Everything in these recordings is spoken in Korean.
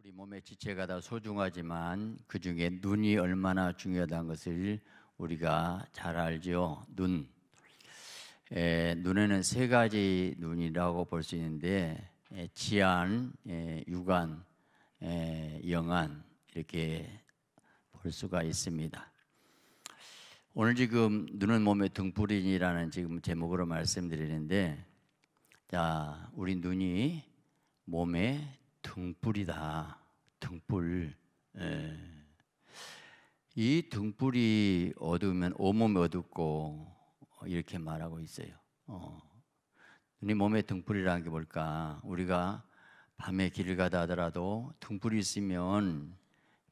우리 몸의 지체가 다 소중하지만 그 중에 눈이 얼마나 중요하다는 것을 우리가 잘 알죠. 눈에는 세 가지 눈이라고 볼 수 있는데 지안, 육안, 영안 이렇게 볼 수가 있습니다. 오늘 지금 눈은 몸의 등불이라는 지금 제목으로 말씀드리는데, 자, 우리 눈이 몸의 등불이다. 등불. 이 등불이 어두우면 온몸이 어둡고 이렇게 말하고 있어요. 눈이 몸의 등불이라는 게 뭘까? 우리가 밤에 길을 가다 하더라도 등불이 있으면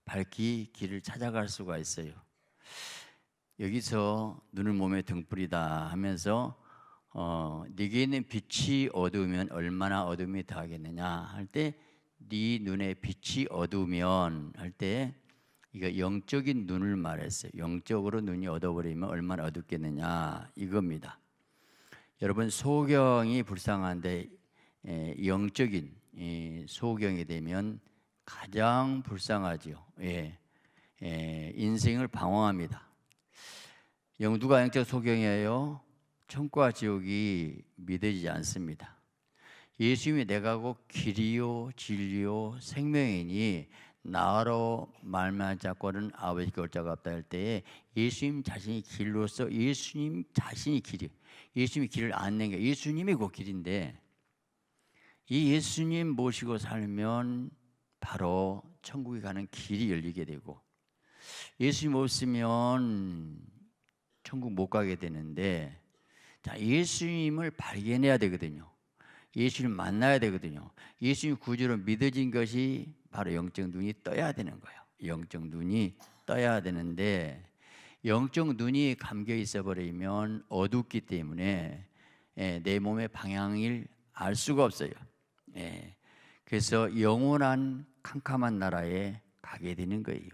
밝히 길을 찾아갈 수가 있어요. 여기서 눈은 몸의 등불이다 하면서 네게 있는 빛이 어두우면 얼마나 어둠이 더하겠느냐 할 때, 네 눈의 빛이 어두우면 할 때 이거 영적인 눈을 말했어요. 영적으로 눈이 어두워버리면 얼마나 어둡겠느냐 이겁니다. 여러분, 소경이 불쌍한데 영적인 소경이 되면 가장 불쌍하죠. 인생을 방황합니다. 누가 영적 소경이에요? 천국과 지옥이 믿어지지 않습니다. 예수님이 내가 곧 길이요 진리요 생명이니 나로 말미암아 자고는 아버지께 올 자가 없다 할 때에 예수님 자신이 길로서 예수님 자신이 길이에요. 예수님이 길을 안낸 게 예수님이 그 길인데, 이 예수님 모시고 살면 바로 천국에 가는 길이 열리게 되고, 예수님 없으면 천국 못 가게 되는데, 자, 예수님을 발견해야 되거든요. 예수님을 만나야 되거든요. 예수님 구주로 믿어진 것이 바로 영적 눈이 떠야 되는 거예요. 영적 눈이 떠야 되는데, 영적 눈이 감겨 있어 버리면 어둡기 때문에 내 몸의 방향을 알 수가 없어요. 그래서 영원한 캄캄한 나라에 가게 되는 거예요.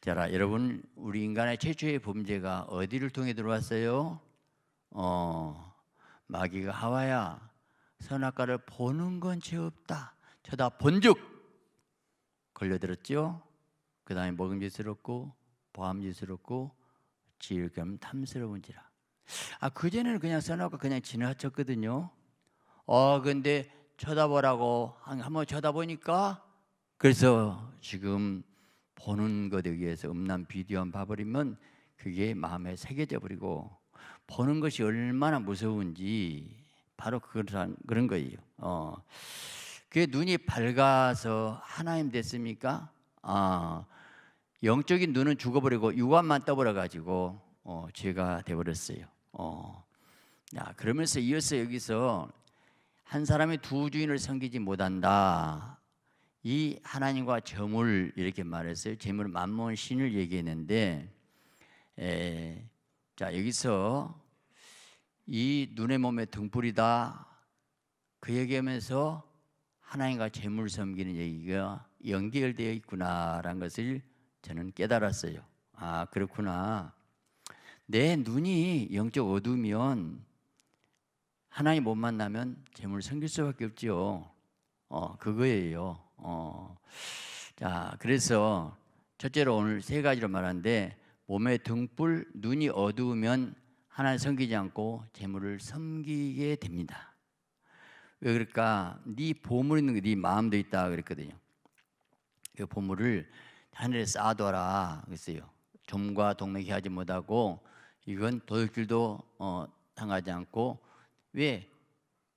자, 여러분, 우리 인간의 최초의 범죄가 어디를 통해 들어왔어요? 마귀가 하와야 선악과를 보는 건 죄 없다, 쳐다 본즉 걸려들었죠. 그 다음에 먹음직스럽고 보암직스럽고 지을 겸 탐스러운지라. 그전에는 그냥 선악과 그냥 지나쳤거든요. 근데 쳐다보라고 한번 쳐다보니까, 그래서 지금 보는 것에 의해서 음란 비디오 봐버리면 그게 마음에 새겨져 버리고, 보는 것이 얼마나 무서운지 바로 그런 거예요. 그 눈이 밝아서 하나님 됐습니까? 영적인 눈은 죽어버리고 육안만 떠버려가지고 죄가 돼버렸어요. 그러면서 이어서 여기서 한 사람이 두 주인을 섬기지 못한다. 이 하나님과 재물 이렇게 말했어요. 재물 만몬 신을 얘기했는데, 자, 여기서 이 눈의 몸의 등불이다 그 얘기하면서 하나님과 재물 섬기는 얘기가 연결되어 있구나라는 것을 저는 깨달았어요. 그렇구나. 내 눈이 영적 어두우면 하나님 못 만나면 재물 섬길 수밖에 없죠. 그거예요. 자, 그래서 첫째로 오늘 세 가지로 말하는데, 몸의 등불, 눈이 어두우면 하나님 섬기지 않고 재물을 섬기게 됩니다. 왜 그럴까? 네 보물 있는 게 네 마음도 있다 그랬거든요. 그 보물을 하늘에 쌓아둬라 그랬어요. 점과 동맥이 하지 못하고 이건 도둑질도 당하지 않고, 왜?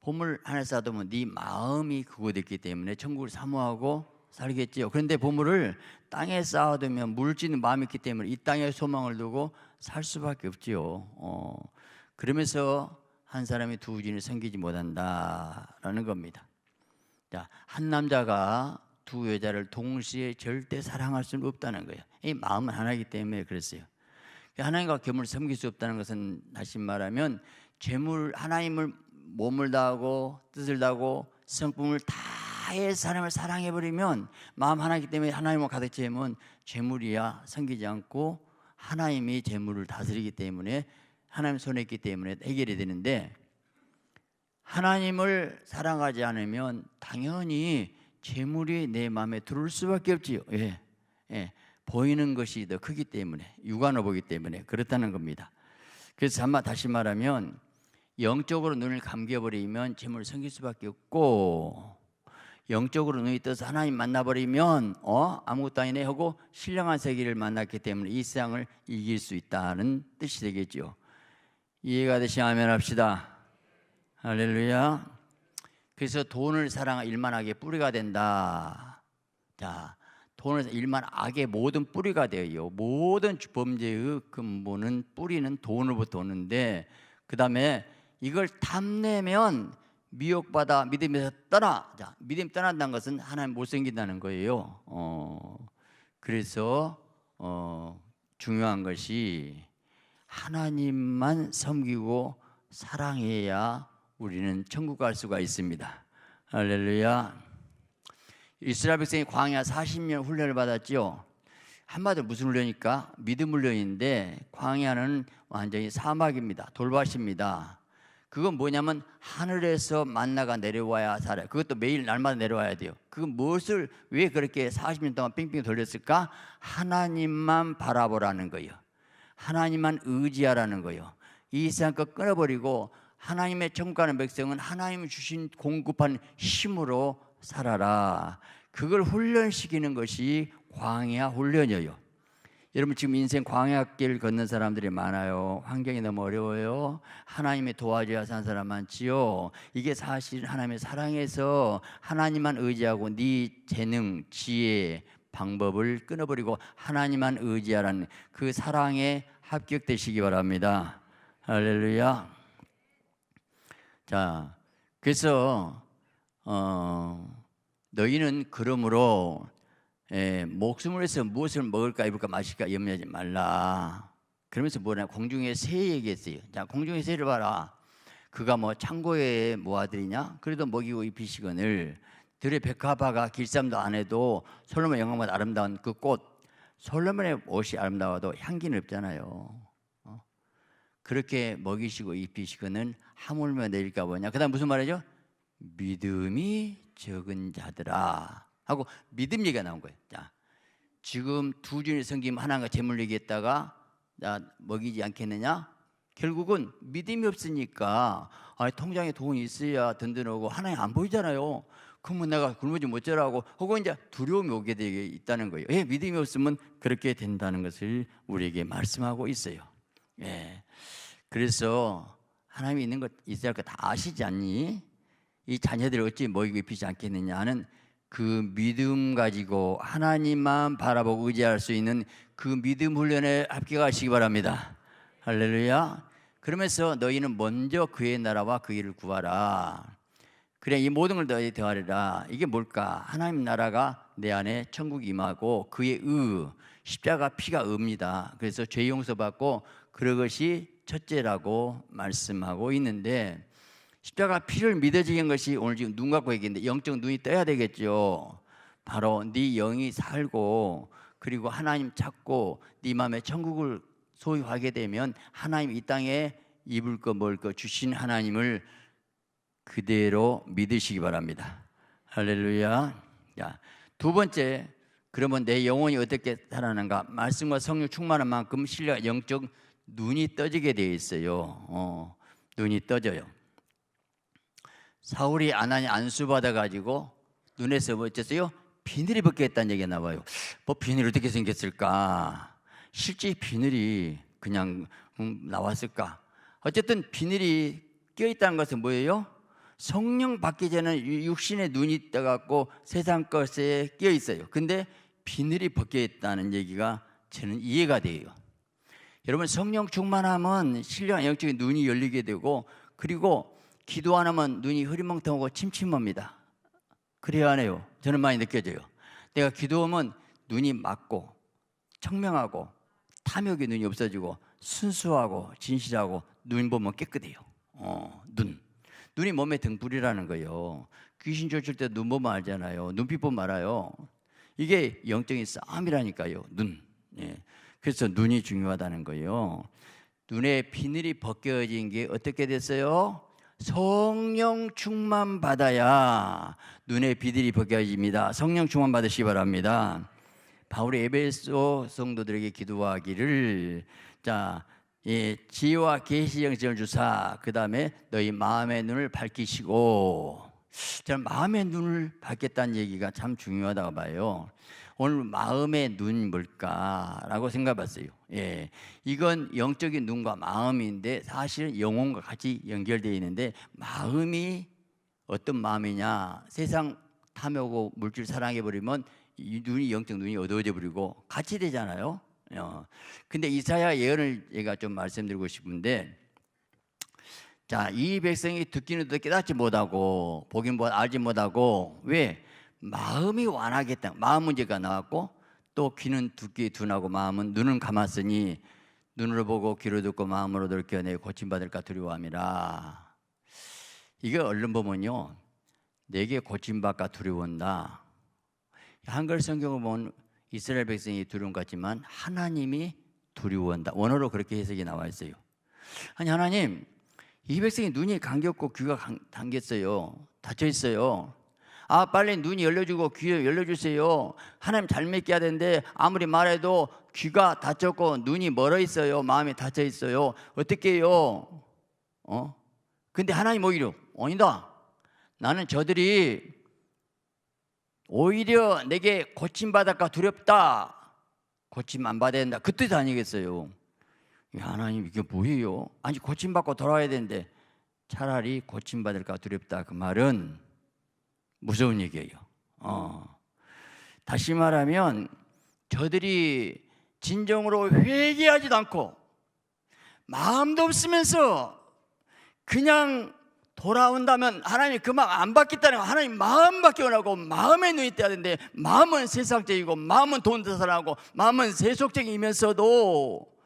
보물 하늘에 쌓아두면 네 마음이 그거 됐기 때문에 천국을 사모하고 살겠지요. 그런데 보물을 땅에 쌓아두면 물질은 마음이 있기 때문에 이 땅에 소망을 두고 살 수밖에 없지요. 그러면서 한 사람이 두 주인을 섬기지 못한다라는 겁니다. 자, 한 남자가 두 여자를 동시에 절대 사랑할 수는 없다는 거예요. 이 마음은 하나이기 때문에 그랬어요. 하나님과 겸을 섬길 수 없다는 것은 다시 말하면 하나님을 몸을 다하고 뜻을 다하고 성품을 다해 사람을 사랑해버리면, 마음 하나이기 때문에 하나님을 가득 채우면 재물이야 섬기지 않고 하나님이 재물을 다스리기 때문에 하나님 손에 있기 때문에 해결이 되는데, 하나님을 사랑하지 않으면 당연히 재물이 내 마음에 들어올 수밖에 없지요. 예. 예. 보이는 것이 더 크기 때문에, 육안으로 보기 때문에 그렇다는 겁니다. 그래서 다시 말하면 영적으로 눈을 감겨버리면 재물을 섬길 수밖에 없고, 영적으로 눈이 떠서 하나님 만나버리면 아무것도 아니네 하고 신령한 세계를 만났기 때문에 이 세상을 이길 수 있다는 뜻이 되겠죠. 이해가 되시면 아멘 합시다. 할렐루야. 그래서 돈을 사랑하여 일만 악의 뿌리가 된다. 자, 돈을 일만 악의 모든 뿌리가 되어요. 모든 범죄의 근본은, 뿌리는 돈으로부터 오는데, 그 다음에 이걸 탐내면 미혹받아 믿음에서 떠나. 자, 믿음 떠난다는 것은 하나님 못 섬긴다는 거예요. 그래서 중요한 것이 하나님만 섬기고 사랑해야 우리는 천국 갈 수가 있습니다. 할렐루야. 이스라엘 백성이 광야 40년 훈련을 받았죠. 한마디로 무슨 훈련입니까? 믿음 훈련인데, 광야는 완전히 사막입니다. 돌밭입니다. 그건 뭐냐면 하늘에서 만나가 내려와야 살아요. 그것도 매일 날마다 내려와야 돼요. 그건 무엇을, 왜 그렇게 40년 동안 빙빙 돌렸을까? 하나님만 바라보라는 거예요. 하나님만 의지하라는 거예요. 이 세상 것 끊어버리고 하나님의 천국 가는 백성은 하나님이 주신 공급한 힘으로 살아라. 그걸 훈련시키는 것이 광야 훈련이에요. 여러분, 지금 인생 광야길 걷는 사람들이 많아요. 환경이 너무 어려워요. 하나님의 도와줘야 사는 사람 많지요. 이게 사실 하나님의 사랑에서 하나님만 의지하고 네 재능, 지혜, 방법을 끊어버리고 하나님만 의지하라는 그 사랑에 합격되시기 바랍니다. 할렐루야. 자, 그래서 너희는 그러므로 목숨을 위해서 무엇을 먹을까 입을까 마실까 염려하지 말라. 그러면서 뭐냐, 공중의 새 얘기했어요. 자, 공중의 새를 봐라. 그가 뭐 창고에 뭐 하들이냐? 그래도 먹이고 입히시거늘. 들의 백합화가 길쌈도 안 해도 솔로몬의 영광보다 아름다운 그 꽃, 솔로몬의 옷이 아름다워도 향기는 없잖아요. 그렇게 먹이시고 입히시거늘 하물며 내릴까 보냐. 그 다음 무슨 말이죠? 믿음이 적은 자들아 하고 믿음 얘기가 나온 거예요. 자, 지금 두 주일 섬기면 하나님과 재물 얘기했다가 나 먹이지 않겠느냐? 결국은 믿음이 없으니까 통장에 돈이 있어야 든든하고 하나님 안 보이잖아요. 그러면 내가 굶어지 못자라고 혹은 이제 두려움이 오게 되게 있다는 거예요. 예, 믿음이 없으면 그렇게 된다는 것을 우리에게 말씀하고 있어요. 예, 그래서 하나님이 있는 것 있어야 할 거 다 아시지 않니? 이 자녀들을 어찌 먹이고 입히지 않겠느냐 하는 그 믿음 가지고 하나님만 바라보고 의지할 수 있는 그 믿음 훈련에 합격하시기 바랍니다. 할렐루야. 그러면서 너희는 먼저 그의 나라와 그 일을 구하라. 그래, 이 모든 걸 너희 더하리라. 이게 뭘까? 하나님 나라가 내 안에 천국이 임하고 그의 십자가 피가 의입니다. 그래서 죄 용서받고 그것이 첫째라고 말씀하고 있는데, 십자가 피를 믿어지게 한 것이 오늘 지금 눈 갖고 얘기했는데 영적 눈이 떠야 되겠죠. 바로 네 영이 살고 그리고 하나님 찾고 네 마음에 천국을 소유하게 되면 하나님 이 땅에 입을 거 먹을 거 주신 하나님을 그대로 믿으시기 바랍니다. 할렐루야. 자, 두 번째, 그러면 내 영혼이 어떻게 살아나는가? 말씀과 성령 충만한 만큼 신뢰가 영적 눈이 떠지게 되어 있어요. 눈이 떠져요. 사울이 아나니 안수 받아가지고 눈에서 뭐 어쨌어요? 비늘이 벗겨졌다는 얘기가 나와요. 뭐 비늘이 어떻게 생겼을까? 실제 비늘이 그냥 나왔을까? 어쨌든 비늘이 껴있다는 것은 뭐예요? 성령 받기 전에는 육신의 눈이 떠갖고 세상 것에 껴있어요. 근데 비늘이 벗겨졌다는 얘기가 저는 이해가 돼요. 여러분, 성령 충만하면 신령한 영적인 눈이 열리게 되고, 그리고 기도 안 하면 눈이 흐리멍텅하고 침침합니다. 그래야 안 해요. 저는 많이 느껴져요. 내가 기도하면 눈이 맑고 청명하고 탐욕의 눈이 없어지고 순수하고 진실하고 눈 보면 깨끗해요. 눈이 몸의 등불이라는 거예요. 귀신 쫓을 때 눈 보면 알잖아요. 눈빛 보면 알아요. 이게 영적인 싸움이라니까요. 눈. 예. 그래서 눈이 중요하다는 거예요. 눈에 비늘이 벗겨진 게 어떻게 됐어요? 성령 충만 받아야 눈에 비들이 벗겨집니다. 성령 충만 받으시기 바랍니다. 바울이 에베소 성도들에게 기도하기를 지혜와 계시 영성을 주사 그 다음에 너희 마음의 눈을 밝히시고, 저는 마음의 눈을 밝겠다는 얘기가 참 중요하다고 봐요. 오늘 마음의 눈이 뭘까라고 생각해봤어요. 이건 영적인 눈과 마음인데 사실 영혼과 같이 연결되어 있는데, 마음이 어떤 마음이냐, 세상 탐욕하고 물질 사랑해버리면 이 눈이, 영적 눈이 어두워져 버리고 같이 되잖아요. 근데 이사야 예언을 제가 좀 말씀드리고 싶은데, 이 백성이 듣기는 듣 깨닫지 못하고 보긴 알지 못하고, 왜? 마음이 완하겠다. 마음 문제가 나왔고, 또 귀는 듣기 둔하고 마음은 눈은 감았으니 눈으로 보고 귀로 듣고 마음으로 들켜내 고침받을까 두려워함이라. 이거 얼른 보면요, 내게 고침받까 두려워한다. 한글 성경을 보면 이스라엘 백성이 두려움 같지만 하나님이 두려워한다. 원어로 그렇게 해석이 나와 있어요. 아니, 하나님, 이 백성이 눈이 감겼고 귀가 당겼어요. 닫혀 있어요. 빨리 눈이 열려주고 귀 열려주세요. 하나님 잘 믿게 되는데 아무리 말해도 귀가 닫혔고 눈이 멀어 있어요. 마음이 닫혀 있어요. 어떻게 해요? 근데 하나님 오히려 아니다. 나는 저들이 오히려 내게 고침받을까 두렵다. 고침 안 받아야 된다. 그 뜻 아니겠어요? 하나님 이게 뭐예요? 아니, 고침받고 돌아와야 되는데 차라리 고침받을까 두렵다. 그 말은 무서운 얘기예요. 다시 말하면 저들이 진정으로 회개하지도 않고 마음도 없으면서 그냥 돌아온다면 하나님이 그 마음 안 받겠다는 거, 하나님 마음밖에 원하고 마음의 눈이 떠야 되는데, 마음은 세상적이고 마음은 돈 사랑하고 마음은 세속적이면서도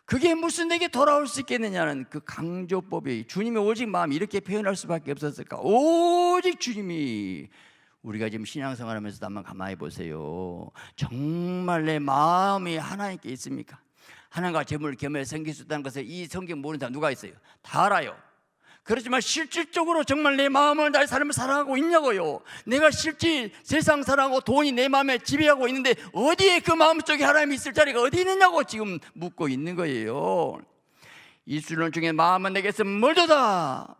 그게 무슨 내게 돌아올 수 있겠느냐는 그 강조법이, 주님의 오직 마음이 이렇게 표현할 수밖에 없었을까? 오직 주님이. 우리가 지금 신앙생활하면서도 한번 가만히 보세요. 정말 내 마음이 하나님께 있습니까? 하나님과 재물을 겸해 섬길 수 있다는 것을 이 성경 모르는 사람 누가 있어요? 다 알아요. 그렇지만 실질적으로 정말 내 마음을 나의 삶을 사랑하고 있냐고요. 내가 실질 세상 사랑하고 돈이 내 마음에 지배하고 있는데 어디에 그 마음속에 하나님이 있을 자리가 어디 있느냐고 지금 묻고 있는 거예요. 이스라엘 중에 마음은 내게서 멀도다.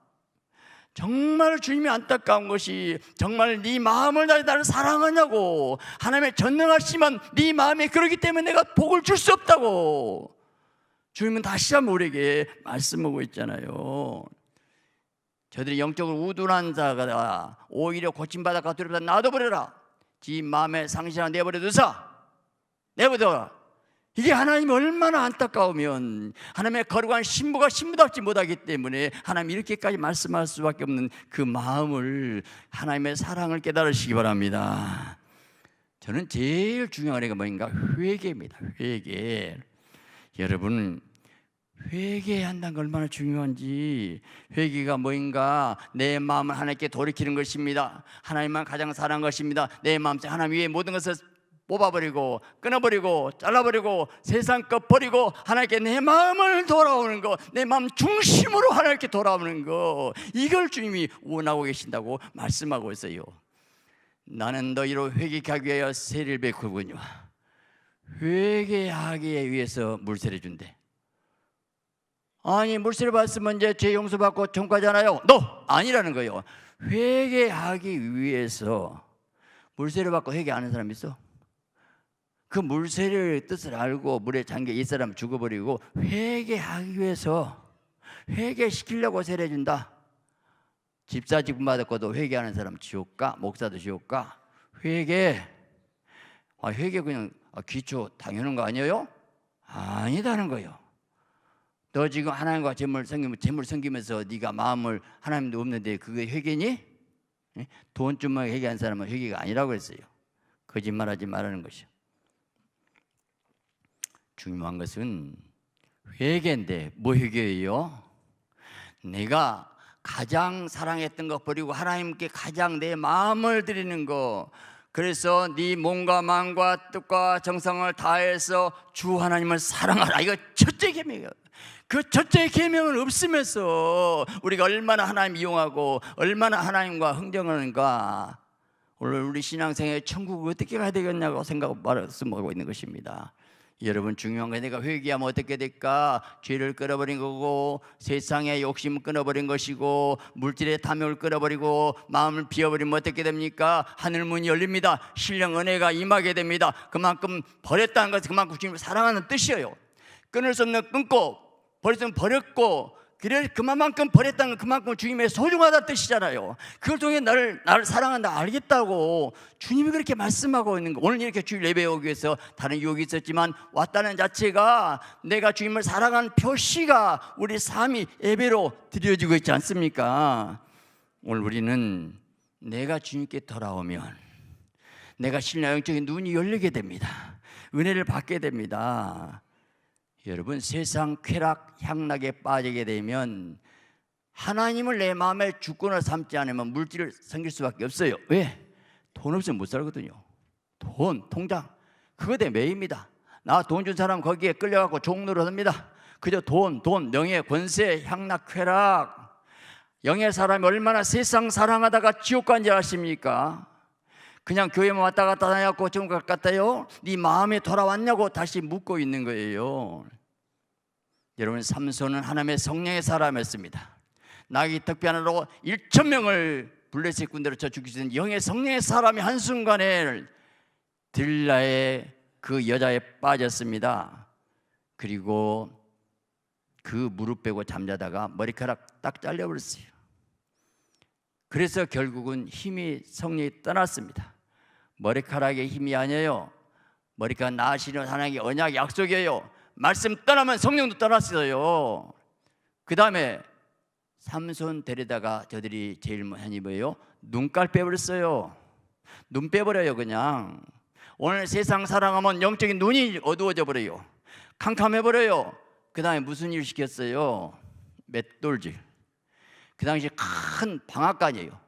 정말 주님이 안타까운 것이, 정말 네 마음을 나를 사랑하냐고. 하나님의 전능하시면 네 마음이 그러기 때문에 내가 복을 줄 수 없다고 주님은 다시 한번 우리에게 말씀하고 있잖아요. 저들이 영적으로 우둔한 자가 오히려 고침받아가 두렵다. 놔둬버려라. 지 마음의 상실을 내버려두사. 내버려둬라. 이게 하나님이 얼마나 안타까우면, 하나님의 거룩한 신부가 신부답지 못하기 때문에 하나님이 이렇게까지 말씀할 수밖에 없는 그 마음을, 하나님의 사랑을 깨달으시기 바랍니다. 저는 제일 중요한 애가 뭐인가? 회개입니다. 회개. 여러분, 회개해야 한다는 게 얼마나 중요한지. 회개가 뭐인가? 내 마음을 하나님께 돌이키는 것입니다. 하나님만 가장 사랑하는 것입니다. 내 마음속에 하나님 위에 모든 것을 뽑아버리고 끊어버리고 잘라버리고 세상 것 버리고 하나님께 내 마음을 돌아오는 거, 내 마음 중심으로 하나님께 돌아오는 거, 이걸 주님이 원하고 계신다고 말씀하고 있어요. 나는 너희로 회개하기 위하여 세를 베푸군요. 회개하기 위해서 물세를 준대. 아니, 물세를 받으면 이제 죄 용서받고 천국가잖아요. 아니라는 거예요. 회개하기 위해서. 물세를 받고 회개 안 하는 사람 있어? 그 물세를 뜻을 알고 물에 잠겨 이 사람 죽어버리고 회개하기 위해서, 회개시키려고 세례 준다. 집사 직분 받았고도 회개하는 사람 지옥 가? 목사도 지옥 가? 회개. 회개 그냥 기초 당연한 거 아니에요? 아니다는 거예요. 너 지금 하나님과 재물 섬기면서 네가 마음을, 하나님도 없는데 그게 회개니? 돈쯤만 회개한 사람은 회개가 아니라고 했어요. 거짓말하지 말라는 것이요. 중요한 것은 회개인데, 뭐 회개예요? 내가 가장 사랑했던 거 버리고 하나님께 가장 내 마음을 드리는 거. 그래서 네 몸과 마음과 뜻과 정성을 다해서 주 하나님을 사랑하라. 이거 첫째 계명이에요. 그 첫째 계명은 없으면서 우리가 얼마나 하나님 이용하고 얼마나 하나님과 흥정하는가. 오늘 우리 신앙생활 천국을 어떻게 가야 되겠냐고 말씀하고 있는 것입니다. 여러분, 중요한 건 내가 회개하면 어떻게 될까? 죄를 끊어버린 거고, 세상의 욕심을 끊어버린 것이고, 물질의 탐욕을 끊어버리고, 마음을 비워버리면 어떻게 됩니까? 하늘문이 열립니다. 신령 은혜가 임하게 됩니다. 그만큼 버렸다는 것은 그만큼 주님을 사랑하는 뜻이에요. 끊을 수 없는 끊고, 버릴 수 없는 버렸고, 그래 그만큼 버렸다는 건 그만큼 주님의 소중하다는 뜻이잖아요. 그걸 통해 나를 사랑한다 알겠다고 주님이 그렇게 말씀하고 있는 거. 오늘 이렇게 주일 예배 오기 위해서 다른 유혹이 있었지만 왔다는 자체가 내가 주님을 사랑하는 표시가 우리 삶이 예배로 드려지고 있지 않습니까? 오늘 우리는 내가 주님께 돌아오면 내가 신뢰 영적인 눈이 열리게 됩니다. 은혜를 받게 됩니다. 여러분, 세상 쾌락 향락에 빠지게 되면 하나님을 내 마음의 주권을 삼지 않으면 물질을 섬길 수밖에 없어요. 왜? 돈 없으면 못 살거든요. 돈, 통장, 그거 내 매입니다. 나 돈 준 사람 거기에 끌려가고 종로로 합니다. 그저 돈, 명예, 권세, 향락, 쾌락. 영의 사람이 얼마나 세상 사랑하다가 지옥 간지 아십니까? 그냥 교회만 왔다 갔다 다녔고 좀 같아요? 네 마음에 돌아왔냐고 다시 묻고 있는 거예요. 여러분, 삼손은 하나님의 성령의 사람이었습니다. 나기 특별하로 1,000명을 블레셋 군대로 쳐 죽이시는 영의 성령의 사람이 한순간에 들라의 그 여자에 빠졌습니다. 그리고 그 무릎 빼고 잠자다가 머리카락 딱 잘려버렸어요. 그래서 결국은 힘이 성령이 떠났습니다. 머리카락의 힘이 아니에요. 머리카락 나으시는 하나님의 언약 약속이에요. 말씀 떠나면 성령도 떠났어요. 그 다음에 삼손 데려다가 저들이 제일 많이 뭐예요? 눈깔 빼버렸어요. 눈 빼버려요. 그냥 오늘 세상 사랑하면 영적인 눈이 어두워져 버려요. 캄캄해버려요. 그 다음에 무슨 일 시켰어요? 맷돌질. 그 당시 큰 방앗간이에요.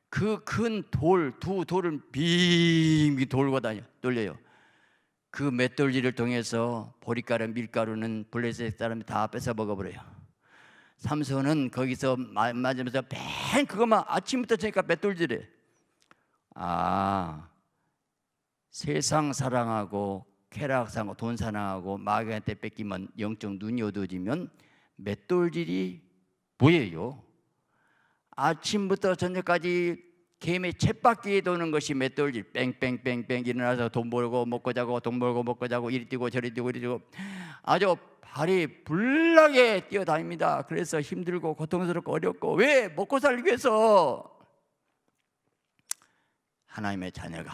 그 큰 두 돌을 빙빙 돌고 돌려요. 그 맷돌질을 통해서 보리가루, 밀가루는 블레셋 사람이 다 뺏어 먹어버려요. 삼손은 거기서 맞으면서 맨 그것만 아침부터 저니까 맷돌질해. 세상 사랑하고 쾌락 사랑하고 돈 사랑하고 마귀한테 뺏기면 영적 눈이 어두워지면 맷돌질이 뭐예요? 아침부터 저녁까지 개미 쳇바퀴 도는 것이 맷돌질. 뺑뺑뺑뺑 일어나서 돈 벌고 먹고 자고 돈 벌고 먹고 자고 이리 뛰고 저리 뛰고 이리 뛰고 아주 발이 불나게 뛰어다닙니다. 그래서 힘들고 고통스럽고 어렵고. 왜? 먹고 살기 위해서. 하나님의 자녀가,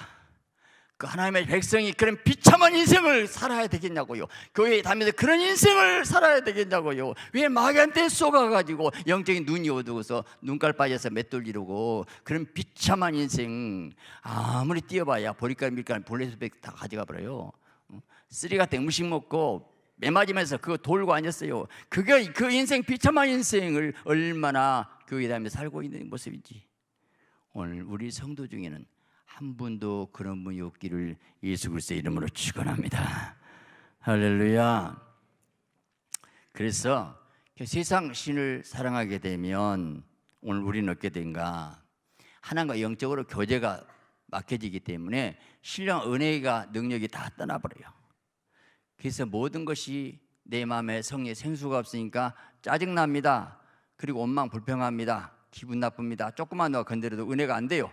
그 하나님의 백성이 그런 비참한 인생을 살아야 되겠냐고요. 교회에 다니면서 그런 인생을 살아야 되겠냐고요. 왜 마귀한테 쏘가가지고 영적인 눈이 어두워서 눈깔 빠져서 맷돌리려고 그런 비참한 인생. 아무리 뛰어봐야 보리가루 밀가루 블레셋 다 가져가 버려요. 쓰리 같은 음식 먹고 매 맞으면서 그거 돌고 앉았어요. 그게 그 인생, 비참한 인생을 얼마나 교회에 다니면서 살고 있는 모습인지. 오늘 우리 성도 중에는 한 분도 그런 분이 없기를 예수 그리스도의 이름으로 축원합니다. 할렐루야. 그래서 세상 신을 사랑하게 되면 오늘 우리는 어떻게 된가? 하나님과 영적으로 교제가 막혀지기 때문에 신령 은혜가 능력이 다 떠나버려요. 그래서 모든 것이 내 마음에 성령의 생수가 없으니까 짜증납니다. 그리고 원망 불평합니다. 기분 나쁩니다. 조금만 더 건드려도 은혜가 안 돼요.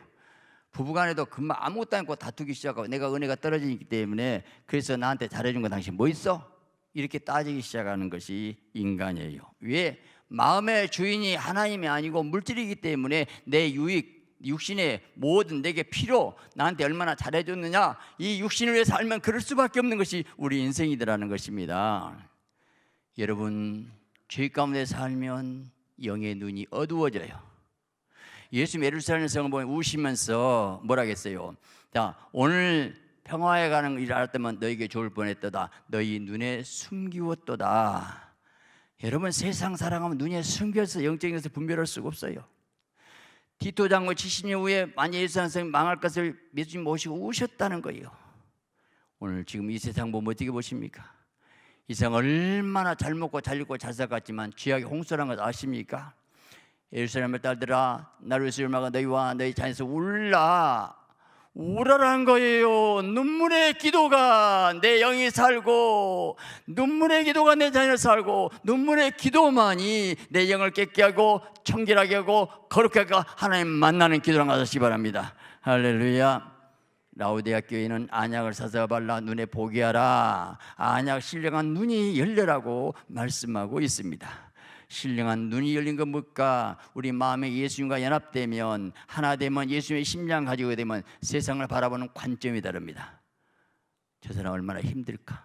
부부간에도 금방 아무것도 않고 다투기 시작하고 내가 은혜가 떨어지기 때문에 그래서 나한테 잘해준 거 당신 뭐 있어? 이렇게 따지기 시작하는 것이 인간이에요. 왜? 마음의 주인이 하나님이 아니고 물질이기 때문에 내 유익, 육신의 모든 내게 필요, 나한테 얼마나 잘해줬느냐, 이 육신을 위해 살면 그럴 수밖에 없는 것이 우리 인생이더라는 것입니다. 여러분, 죄 가운데 살면 영의 눈이 어두워져요. 예수님 예루살렘 성을 보면 우시면서 뭐라 했어요? 자, 오늘 평화에 가는 일 알았다면 너에게 좋을 뻔했도다. 너희 눈에 숨기웠도다. 여러분, 세상 사랑하면 눈에 숨겨서 영적인 것을 분별할 수가 없어요. 디토 장군 70년 후에 만일 예루살렘 성이 망할 것을 예수님 모시고 우셨다는 거예요. 오늘 지금 이 세상 보면 어떻게 보십니까? 이 세상 얼마나 잘 먹고 잘 입고 잘 살았지만 쥐약이 홍수라는 것 아십니까? 예루살렘의 딸들아, 나를 위해서 열마가 너희와 너희 자녀에서 울라라는 거예요. 눈물의 기도가 내 영이 살고, 눈물의 기도가 내 자녀를 살고, 눈물의 기도만이 내 영을 깨끗게 하고 청결하게 하고 거룩하게 하고 하나님 만나는 기도라는 걸 아시기 바랍니다. 할렐루야. 라오디아 교회는 안약을 사서 발라 눈에 보게 하라. 안약 신령한 눈이 열려라고 말씀하고 있습니다. 신령한 눈이 열린 건 뭘까? 우리 마음에 예수님과 연합되면, 하나 되면, 예수님의 심장 가지고 되면 세상을 바라보는 관점이 다릅니다. 저 사람 얼마나 힘들까?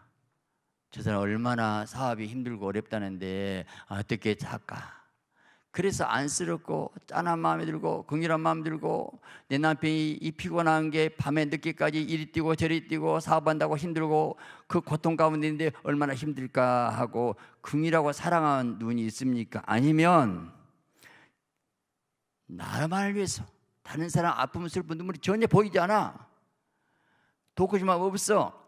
저 사람 얼마나 사업이 힘들고 어렵다는데 어떻게 살까? 그래서 안쓰럽고 짠한 마음이 들고 긍휼한 마음이 들고, 내 남편이 이 피곤한 게 밤에 늦게까지 이리 뛰고 저리 뛰고 사업한다고 힘들고 그 고통 가운데 있는데 얼마나 힘들까 하고 긍휼하고 사랑하는 눈이 있습니까? 아니면 나만을 위해서 다른 사람 아픔 슬픈 눈물이 전혀 보이지 않아. 독고지만 없어.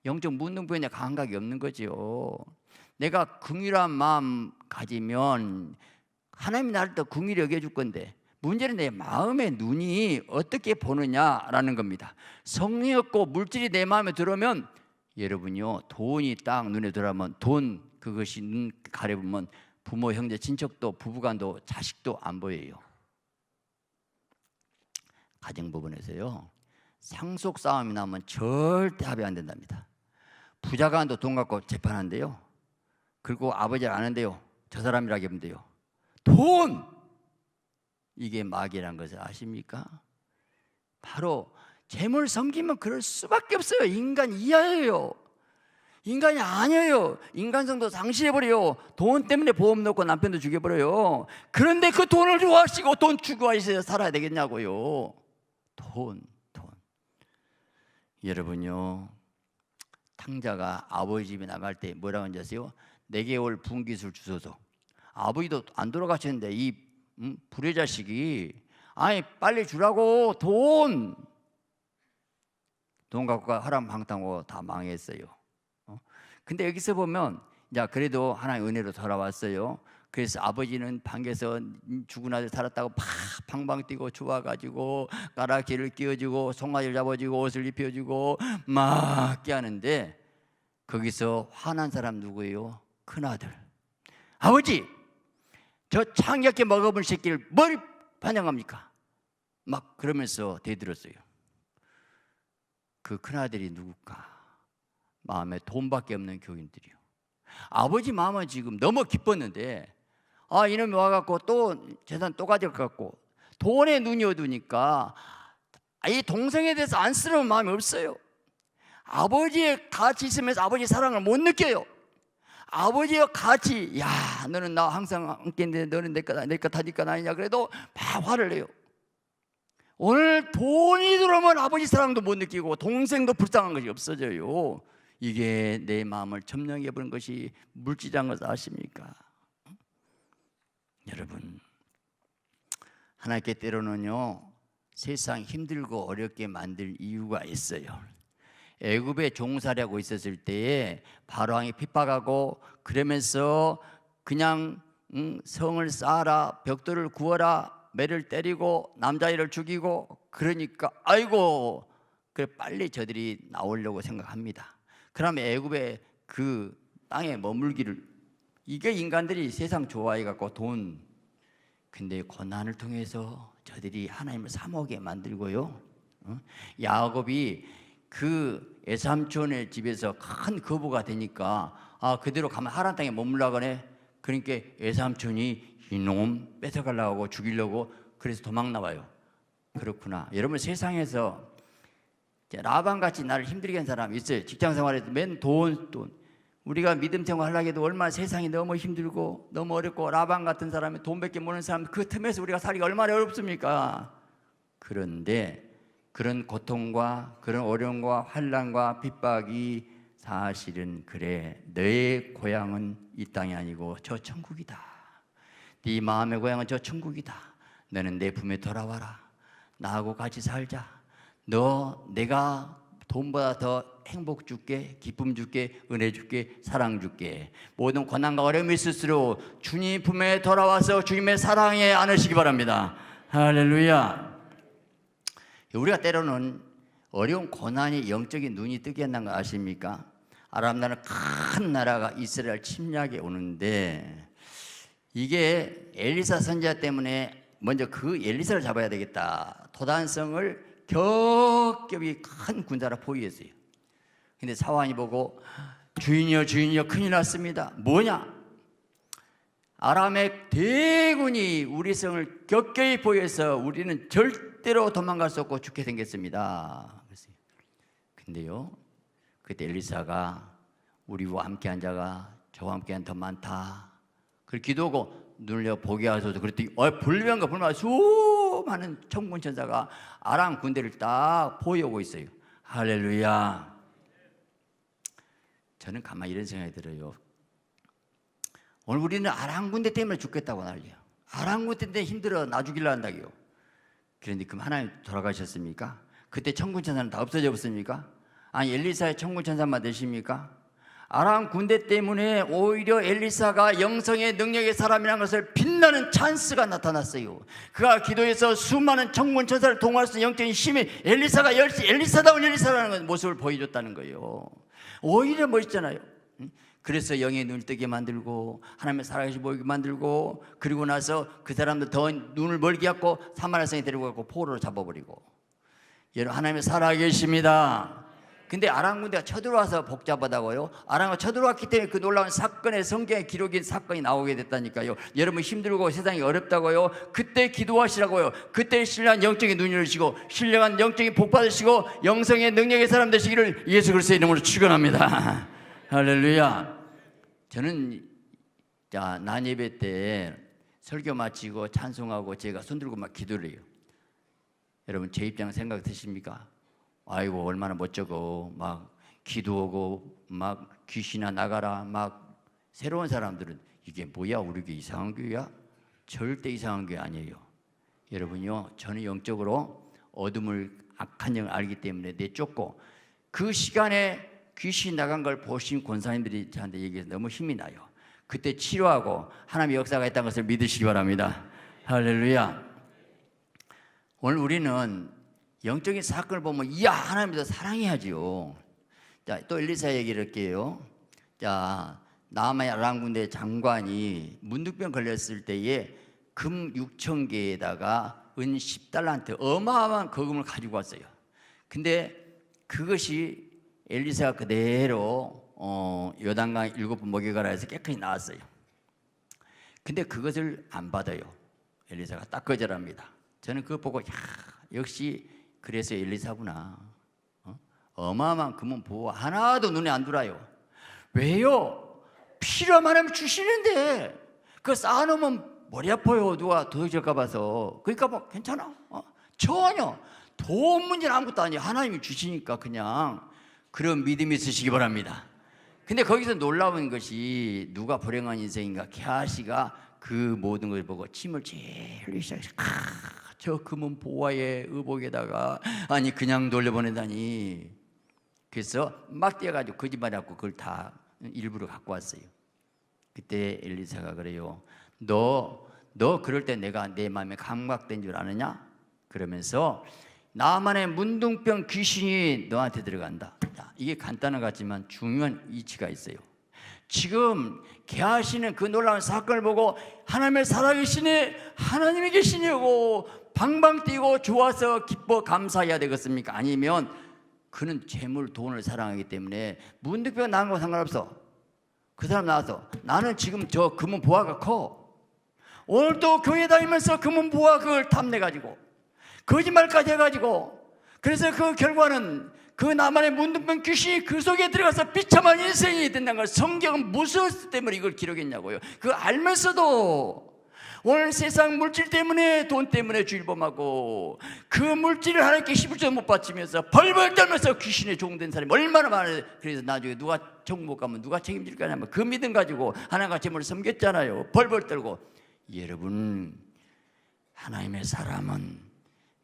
영적 문둥부에 감각이 없는 거죠. 내가 긍휼한 마음 가지면 하나님이 나를 더 긍휼히 여겨줄 건데, 문제는 내 마음의 눈이 어떻게 보느냐라는 겁니다. 성령이 없고 물질이 내 마음에 들어오면, 여러분요, 돈이 딱 눈에 들어오면, 돈 그것이 눈 가려보면 부모, 형제, 친척도, 부부간도, 자식도 안 보여요. 가정 부분에서요, 상속 싸움이 나면 절대 합의 안 된답니다. 부자간도 돈 갖고 재판한대요. 그리고 아버지를 아는데요, 저 사람이라고 하면 돼요. 돈! 이게 마귀라는 것을 아십니까? 바로 재물 섬기면 그럴 수밖에 없어요. 인간 이하예요. 인간이 아니에요. 인간성도 상실해버려요. 돈 때문에 보험 넣고 남편도 죽여버려요. 그런데 그 돈을 좋아하시고 돈 추구하셔서 살아야 되겠냐고요. 돈. 여러분요, 탕자가 아버지 집에 나갈 때 뭐라고 하는지 아세요? 내게 올 분깃을 주소서. 아버지도 안 돌아가셨는데 이 불의 자식이 아니 빨리 주라고 돈 갖고 허랑방탕하고 다 망했어요. 근데 여기서 보면, 야 그래도 하나의 은혜로 돌아왔어요. 그래서 아버지는 방에서 죽은 아들 살았다고 방방 뛰고 좋아가지고 가락지를 끼워주고 송아지를 잡아주고 옷을 입혀주고 막 깨하는데, 거기서 화난 사람 누구예요? 큰아들. 아버지, 저 창엽게 먹어본 새끼를 뭘 반영합니까? 막 그러면서 대들었어요. 그 큰아들이 누굴까? 마음에 돈밖에 없는 교인들이요. 아버지 마음은 지금 너무 기뻤는데, 이놈이 와갖고 또 재산 또 가져갖고 돈에 눈이 어두니까 이 동생에 대해서 안쓰러운 마음이 없어요. 아버지의 같이 있으면서 아버지의 사랑을 못 느껴요. 아버지와 같이, 야 너는 나와 항상 함께 있는데 너는 내 것 다 네 것 아니냐 그래도 막 화를 내요. 오늘 돈이 들어오면 아버지 사랑도 못 느끼고 동생도 불쌍한 것이 없어져요. 이게 내 마음을 점령해 보는 것이 물질이라는 것을 아십니까? 여러분, 하나님께 때로는요 세상 힘들고 어렵게 만들 이유가 있어요. 애굽에 종살이하고 있었을 때에 바로왕이 핍박하고 그러면서 그냥 성을 쌓아라, 벽돌을 구워라, 매를 때리고 남자아이를 죽이고, 그러니까 아이고 그래 빨리 저들이 나오려고 생각합니다. 그러면 애굽의 그 땅에 머물기를, 이게 인간들이 세상 좋아해 갖고 돈, 근데 고난을 통해서 저들이 하나님을 사모하게 만들고요. 야곱이 그 애삼촌의 집에서 큰 거부가 되니까 그대로 가면 하란 땅에 머물라고 하네. 그러니까 애삼촌이 이놈 뺏어가려고 하고 죽이려고 그래서 도망 나와요. 그렇구나. 여러분, 세상에서 라반같이 나를 힘들게 한 사람이 있어요. 직장생활에서 맨 돈. 우리가 믿음 생활하려고 해도 얼마나 세상이 너무 힘들고 너무 어렵고, 라반 같은 사람이 돈밖에 모르는 사람, 그 틈에서 우리가 살기가 얼마나 어렵습니까? 그런데 그런 고통과 그런 어려움과 환난과 핍박이 사실은, 그래 너의 고향은 이 땅이 아니고 저 천국이다. 네 마음의 고향은 저 천국이다. 너는 내 품에 돌아와라. 나하고 같이 살자. 너 내가 돈보다 더 행복 줄게, 기쁨 줄게, 은혜 줄게, 사랑 줄게. 모든 고난과 어려움이 있을수록 주님 품에 돌아와서 주님의 사랑에 안으시기 바랍니다. 할렐루야. 우리가 때로는 어려운 고난이 영적인 눈이 뜨게 한다는 거 아십니까? 아람 나라는 큰 나라가 이스라엘 침략에 오는데, 이게 엘리사 선지자 때문에 먼저 그 엘리사를 잡아야 되겠다, 도단성을 겹겹이 큰 군사를 포위했어요. 근데 사환이 보고 주인이여 주인이여 큰일 났습니다. 뭐냐? 아람의 대군이 우리 성을 겹겹이 포위해서 우리는 절대로 도망갈 수 없고 죽게 생겼습니다. 근데요, 그때 엘리사가 우리와 함께한 자가 저와 함께한 더 많다, 그걸 기도하고 눈을 보게 하소서 그랬더니 불명과 불만 수많은 천군 천사가 아람 군대를 딱 포위하고 있어요. 할렐루야. 저는 가만히 이런 생각이 들어요. 오늘 우리는 아람 군대 때문에 죽겠다고 난리야. 아람 군대 때문에 힘들어 나 죽이려 한다고요. 그런데 그럼 하나님 돌아가셨습니까? 그때 천군 천사는 다 없어져 버렸습니까? 아니 엘리사의 천군 천사만 되십니까? 아람 군대 때문에 오히려 엘리사가 영성의 능력의 사람이라는 것을 빛나는 찬스가 나타났어요. 그가 기도해서 수많은 천군 천사를 동원할 수 있는 영적인 힘이 엘리사가 엘리사다운 엘리사라는 모습을 보여줬다는 거예요. 오히려 멋있잖아요. 그래서 영의 눈을 뜨게 만들고 하나님의 살아계신 보이게 만들고, 그리고 나서 그 사람들 더 눈을 멀게 하고 사마리아 성에 데리고 가고 포로로 잡아버리고. 여러분, 하나님의 살아계십니다. 근데 아람 군대가 쳐들어와서 복잡하다고요? 아람가 쳐들어왔기 때문에 그 놀라운 사건의 성경에 기록인 사건이 나오게 됐다니까요. 여러분 힘들고 세상이 어렵다고요? 그때 기도하시라고요. 그때 신령한 영적인 눈이 열리시고 신령한 영적인 복 받으시고 영성의 능력의 사람 되시기를 예수 그리스도의 이름으로 축원합니다. 할렐루야. 저는 난 예배 때 설교 마치고 찬송하고 제가 손들고 막 기도를 해요. 여러분 제 입장 생각 드십니까? 아이고 얼마나 멋져고 막 기도하고 막 귀신아 나가라 막. 새로운 사람들은 이게 뭐야, 우리 교회 이상한 교회야? 절대 이상한 교회 아니에요. 여러분요, 저는 영적으로 어둠을 악한 영을 알기 때문에 내쫓고, 그 시간에 귀신 나간 걸 보신 권사님들이 저한테 얘기해서 너무 힘이 나요. 그때 치료하고 하나님의 역사가 있다는 것을 믿으시기 바랍니다. 할렐루야. 오늘 우리는 영적인 사건을 보면 이야 하나님도 사랑해야지요. 자, 또 엘리사 얘기를 할게요. 자, 남의 아람 군대 장관이 문둥병 걸렸을 때에 금 6,000개에다가 은 10달란트 어마어마한 거금을 가지고 왔어요. 근데 그것이 엘리사가 그대로 요단강 7번 먹여가라 해서 깨끗이 나왔어요. 근데 그것을 안 받아요. 엘리사가 딱 거절합니다. 저는 그거 보고 역시 그래서 엘리사구나. 어마어마한 금은 보호 하나도 눈에 안 들어와요. 왜요? 필요만 하면 주시는데 그거 쌓아놓으면 머리 아파요. 누가 도둑질까 봐서. 그러니까 뭐 괜찮아. 전혀 돈 문제는 아무것도 아니에요. 하나님이 주시니까 그냥 그런 믿음이 있으시기 바랍니다. 근데 거기서 놀라운 것이 누가 불행한 인생인가, 게하시가 그 모든 걸 보고 침을 제일 흘리기 시작했어요. 저 금은 보화의 의복에다가 아니 그냥 돌려보내다니. 그래서 막 뛰어가지고 거짓말해갖고 그걸 다 일부러 갖고 왔어요. 그때 엘리사가 그래요. 너 그럴 때 내가 내 마음에 감각된 줄 아느냐? 그러면서 나만의 문둥병 귀신이 너한테 들어간다. 자, 이게 간단한 것 같지만 중요한 이치가 있어요. 지금 게하시는 그 놀라운 사건을 보고 하나님의 살아계시니 하나님이 계시냐고 방방 뛰고 좋아서 기뻐 감사해야 되겠습니까? 아니면 그는 재물 돈을 사랑하기 때문에 문둥병 나은 거 상관없어. 그 사람 나와서 나는 지금 저 금은 보화가 커. 오늘 또 교회 다니면서 금은 보화 그걸 탐내가지고 거짓말까지 해가지고, 그래서 그 결과는 그 나만의 문둥병 귀신이 그 속에 들어가서 비참한 인생이 된다는 걸 성경은 무엇 때문에 이걸 기록했냐고요. 그거 알면서도 오늘 세상 물질 때문에 돈 때문에 주일범하고 그 물질을 하나님께 11조 못 바치면서 벌벌 떨면서 귀신에 종된 사람이 얼마나 많아요. 그래서 나중에 누가 천국 못 가면 누가 책임질 거냐면 그 믿음 가지고 하나님과 재물을 섬겼잖아요. 벌벌 떨고. 여러분, 하나님의 사람은,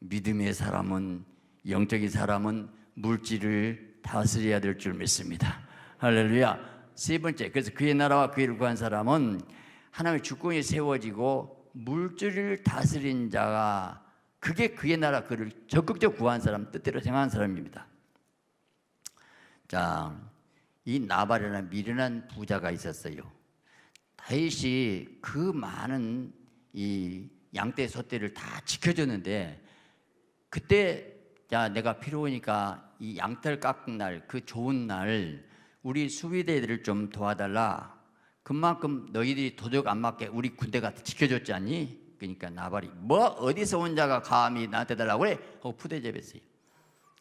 믿음의 사람은, 영적인 사람은 물질을 다스려야 될 줄 믿습니다. 할렐루야. 세 번째, 그래서 그의 나라와 그의 일을 구한 사람은 하나님의 주권이 세워지고 물질을 다스린 자가, 그게 그의 나라, 그를 적극적으로 구한 사람, 뜻대로 행한 사람입니다. 자, 이 나발이라는 미련한 부자가 있었어요. 다윗이 그 많은 이 양떼 소떼를 다 지켜줬는데, 그때 자 내가 필요하니까 이 양떼를 깎은 날, 그 좋은 날 우리 수비대들을 좀 도와달라. 그만큼 너희들이 도적 안 맞게 우리 군대가 지켜줬지 않니? 그러니까 나발이 뭐 어디서 온 자가 감히 나한테 달라고 그래? 하고 푸대접했어요.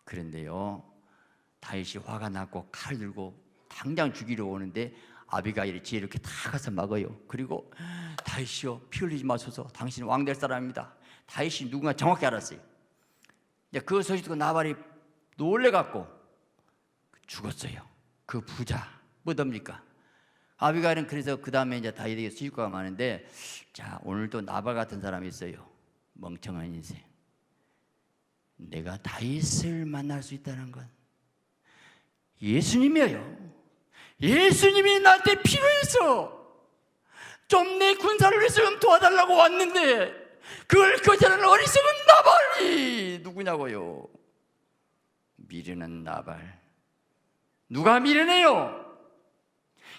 그런데요, 다윗이 화가 났고 칼 들고 당장 죽이려 오는데 아비가일이 뒤에 이렇게 다 가서 막아요. 그리고 다윗이요, 피 흘리지 마소서, 당신은 왕 될 사람입니다. 다윗이 누군가 정확히 알았어요. 이제 그 소식 듣고 나발이 놀래갖고 죽었어요. 그 부자 뭐됩니까? 아비가일은 그래서 그 다음에 이제 다윗에게 수익과가 많은데, 자 오늘도 나발 같은 사람이 있어요. 멍청한 인생. 내가 다윗을 만날 수 있다는 건 예수님이에요. 예수님이 나한테 필요해서 좀 내 군사를 위해서 좀 도와달라고 왔는데 그걸 거절하는 어리석은 나발이 누구냐고요. 미련한 나발. 누가 미련해요?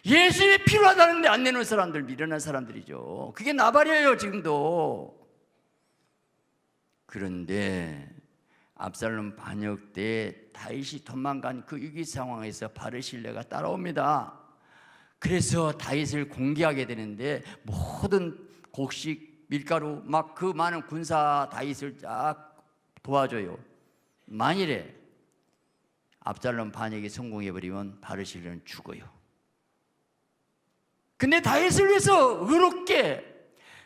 예수님이 필요하다는데 안 내놓은 사람들, 미련한 사람들이죠. 그게 나발이에요 지금도. 그런데 압살롬 반역 때 다윗이 도망간 그 위기 상황에서 바르실레가 따라옵니다. 그래서 다윗을 공개하게 되는데 모든 곡식, 밀가루 막 그 많은 군사 다윗을 쫙 도와줘요. 만일에 압살롬 반역이 성공해버리면 바르실레는 죽어요. 근데 다윗을 위해서 의롭게,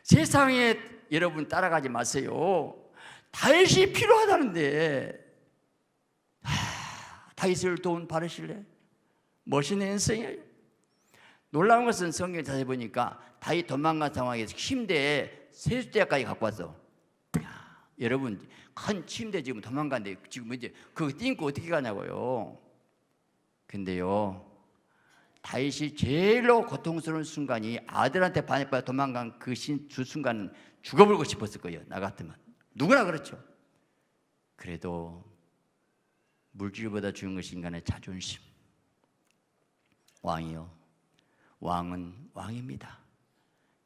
세상에 여러분 따라가지 마세요. 다윗이 필요하다는데 다윗을 도운 바르실레, 멋있는 인생이에요. 놀라운 것은 성경을 자세히 보니까 다윗 도망간 상황에서 침대에 세숫대까지 갖고 왔어. 여러분 큰 침대 지금 도망간데 지금 이제 그거 띵고 어떻게 가냐고요. 근데요, 다윗이 제일로 고통스러운 순간이 아들한테 반역받아 도망간 그 순간은 죽어버리고 싶었을 거예요. 나 같으면 누구나 그렇죠. 그래도 물질보다 중요한 것이 인간의 자존심. 왕이요, 왕은 왕입니다.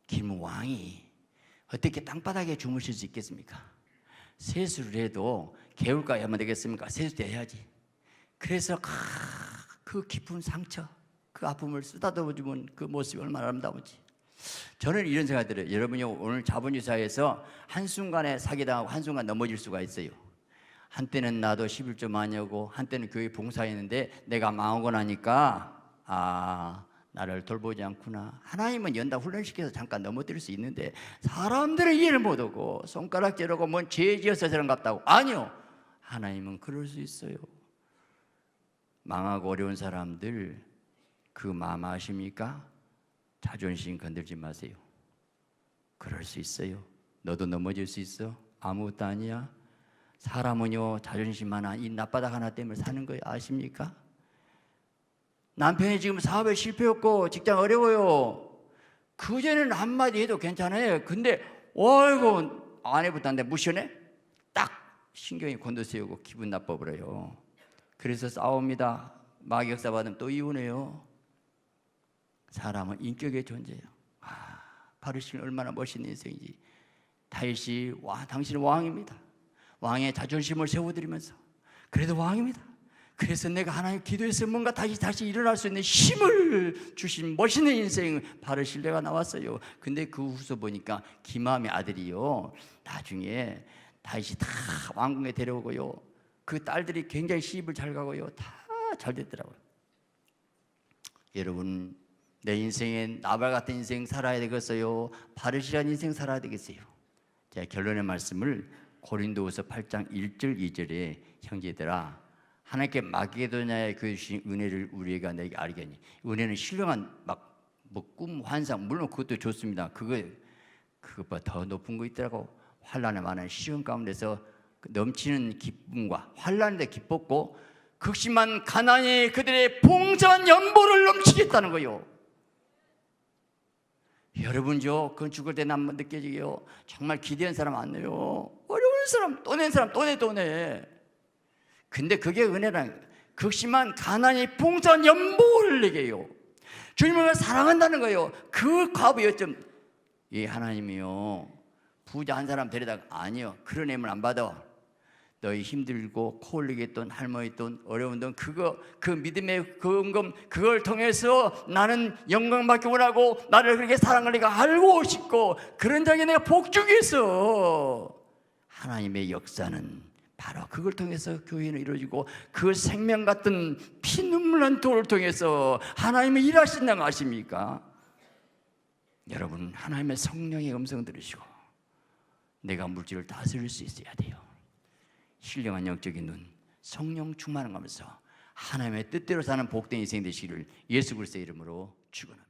김왕이 어떻게 땅바닥에 주무실 수 있겠습니까? 세수를 해도 개울가에 하면 되겠습니까? 세수도 해야지. 그래서 그 깊은 상처, 그 아픔을 쓰다듬어주면 그 모습이 얼마나 아름다운지. 저는 이런 생각이 들어요. 여러분이 오늘 자본주의 사회에서 한순간에 사기당하고 한순간 넘어질 수가 있어요. 한때는 나도 11조 마녀고 한때는 교회 봉사했는데 내가 망하고 나니까 나를 돌보지 않구나. 하나님은 연다 훈련시켜서 잠깐 넘어뜨릴 수 있는데 사람들은 이해를 못하고 손가락질하고 뭔 죄 지어서 저런 같다고. 아니요, 하나님은 그럴 수 있어요. 망하고 어려운 사람들 그 마음 아십니까? 자존심 건들지 마세요. 그럴 수 있어요. 너도 넘어질 수 있어. 아무것도 아니야. 사람은요, 자존심 하나, 이 낯바닥 하나 때문에 사는 거예요. 아십니까? 남편이 지금 사업에 실패했고 직장 어려워요. 그전에는 한마디 해도 괜찮아요. 근데 어이구 아내부터 무시하네? 딱 신경이 곤두세우고 기분 나빠버려요. 그래서 싸웁니다. 마격사 받으면 또 이혼해요. 사람은 인격의 존재예요. 바르실레는 얼마나 멋있는 인생이지. 다윗이 당신은 왕입니다. 왕의 자존심을 세워드리면서 그래도 왕입니다. 그래서 내가 하나님 기도해서 뭔가 다시 일어날 수 있는 힘을 주신 멋있는 인생 바르실레가 나왔어요. 근데 그 후서 보니까 기므함의 아들이요, 나중에 다윗이 다 왕궁에 데려오고요, 그 딸들이 굉장히 시집을 잘 가고요, 다 잘 됐더라고요. 여러분, 내 인생에 나발 같은 인생 살아야 되겠어요? 바르실레한 인생 살아야 되겠어요? 제가 결론의 말씀을 고린도후서 8장 1절 2절에 형제들아, 하나님께 마게도냐에 주신 은혜를 우리가 내게 알겠니? 은혜는 신령한 꿈, 환상, 물론 그것도 좋습니다. 그것보다 더 높은 거 있더라고. 환난에 많은 시험 가운데서 넘치는 기쁨과 환난인데 기뻤고 극심한 가난이 그들의 풍성한 연보를 넘치겠다는 거요. 여러분, 저 건축을 때 한번 느껴지게요. 정말 기대한 사람 안 내요. 어려운 사람 또 낸 사람 또 내. 근데 그게 은혜란, 극심한 가난이 풍성한 연보를 내게요. 주님을 사랑한다는 거예요. 그 과부 여점, 이 하나님이요, 부자 한 사람 데려다가, 아니요, 그런 애면 안 받아. 너희 힘들고 코 흘리게 돈, 할머니 돈, 어려운 돈, 그 믿음의 그 은금, 그걸 통해서 나는 영광 받기 원하고 나를 그렇게 사랑을 내가 알고 싶고 그런 자에게 내가 복주겠어. 하나님의 역사는 바로 그걸 통해서 교회는 이루어지고, 그 생명 같은 피눈물난 돌을 통해서 하나님이 일하신다는 거 아십니까? 여러분, 하나님의 성령의 음성 들으시고 내가 물질을 다스릴 수 있어야 돼요. 신령한 영적인 눈, 성령 충만하면서 하나님의 뜻대로 사는 복된 인생 되시기를 예수 그리스도의 이름으로 축원합니다.